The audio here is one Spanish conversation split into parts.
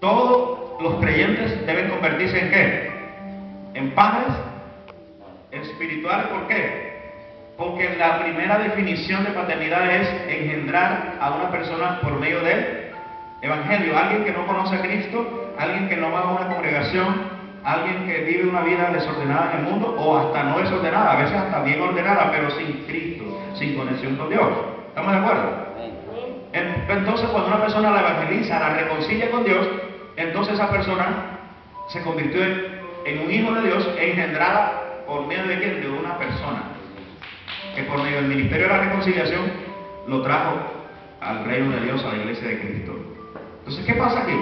todos los creyentes deben convertirse en ¿qué? En padres espirituales. ¿Por qué? Porque la primera definición de paternidad es engendrar a una persona por medio del evangelio. Alguien que no conoce a Cristo, alguien que no va a una congregación, alguien que vive una vida desordenada en el mundo, o hasta no desordenada, a veces hasta bien ordenada, pero sin Cristo, sin conexión con Dios. ¿Estamos de acuerdo? Entonces, cuando una persona la evangeliza, la reconcilia con Dios, entonces esa persona se convirtió en un hijo de Dios, engendrada por medio de ¿quién? De una persona que por medio del ministerio de la reconciliación lo trajo al reino de Dios, a la iglesia de Cristo. Entonces, ¿qué pasa aquí?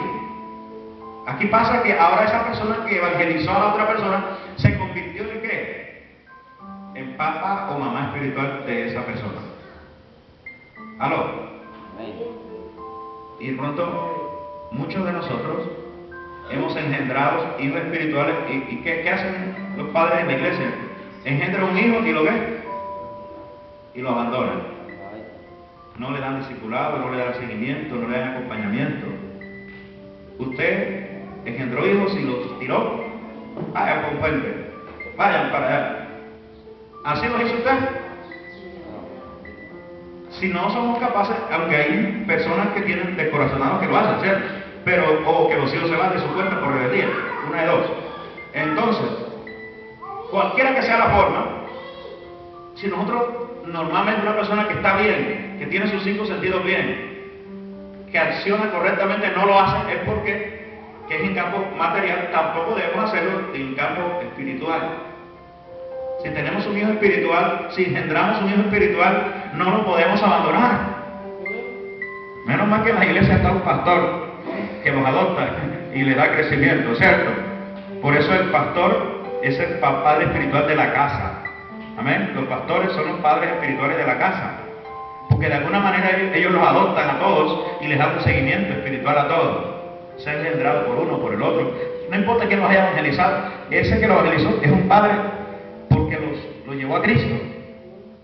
Aquí pasa que ahora esa persona que evangelizó a la otra persona se convirtió en ¿qué? En papá o mamá espiritual de esa persona. ¿Aló? Y de pronto muchos de nosotros hemos engendrado hijos espirituales. ¿Y qué hacen los padres en la iglesia? Engendran un hijo y lo ven y lo abandonan. No le dan discipulado, no le dan seguimiento, no le dan acompañamiento. Usted engendró hijos y los tiró. Vayan con fuente, vayan para allá. ¿Así lo hizo usted? Si no somos capaces, aunque hay personas que tienen descorazonados que lo hacen, ¿cierto? Pero, o que los hijos se van de su cuenta por rebeldía, una de dos. Entonces, cualquiera que sea la forma, si nosotros, normalmente una persona que está bien, que tiene sus 5 sentidos bien, que acciona correctamente, no lo hace, es porque que es en campo material, tampoco debemos hacerlo en campo espiritual. Si tenemos un hijo espiritual, si engendramos un hijo espiritual, no lo podemos abandonar. Menos mal que en la iglesia está un pastor que los adopta y le da crecimiento, ¿cierto? Por eso el pastor es el padre espiritual de la casa. Amén. Los pastores son los padres espirituales de la casa, porque de alguna manera ellos los adoptan a todos y les dan un seguimiento espiritual a todos. Se ha engendrado por uno, por el otro. No importa quién los haya evangelizado, ese que los evangelizó es un padre porque los llevó a Cristo,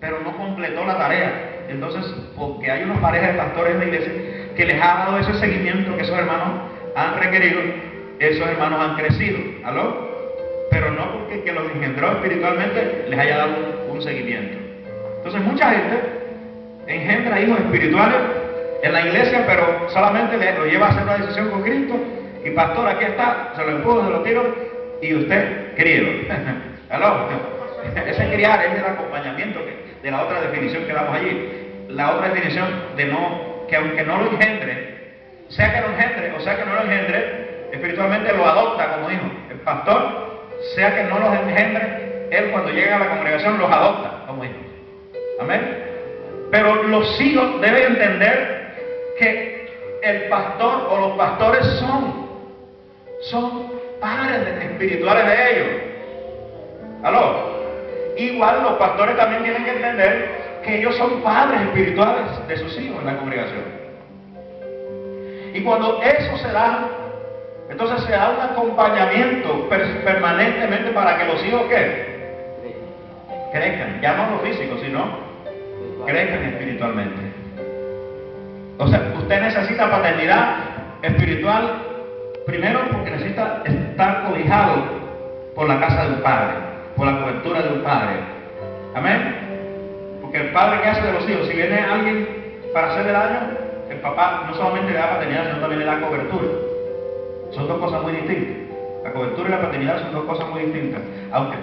pero no completó la tarea. Entonces, porque hay unas parejas de pastores en la iglesia que les ha dado ese seguimiento que esos hermanos han requerido, esos hermanos han crecido. ¿Aló? Pero no porque que los engendró espiritualmente les haya dado un seguimiento. Entonces, mucha gente engendra hijos espirituales en la iglesia, pero solamente lo lleva a hacer una decisión con Cristo. Y pastor, aquí está, se lo empujo, se lo tiro, y usted, querido. ¿Aló? Ese criar es el acompañamiento de la otra definición que damos allí. La otra definición de no, que aunque no lo engendre, sea que lo engendre o sea que no lo engendre, espiritualmente lo adopta como hijo. El pastor, sea que no los engendre, él cuando llega a la congregación los adopta como hijos. Amén. Pero los hijos deben entender que el pastor o los pastores son padres espirituales de ellos. ¿Aló? Igual los pastores también tienen que entender que ellos son padres espirituales de sus hijos en la congregación. Y cuando eso se da, entonces se da un acompañamiento permanentemente para que los hijos ¿qué? Crezcan, ya no lo físico, sino crezcan espiritualmente. O sea, usted necesita paternidad espiritual primero porque necesita estar cobijado por la casa de un padre, por la cobertura de un padre. Amén. Porque el padre, ¿qué hace de los hijos? Si viene alguien para hacerle daño, el papá no solamente le da paternidad, sino también le da cobertura. Son dos cosas muy distintas. La cobertura y la paternidad son dos cosas muy distintas. Aunque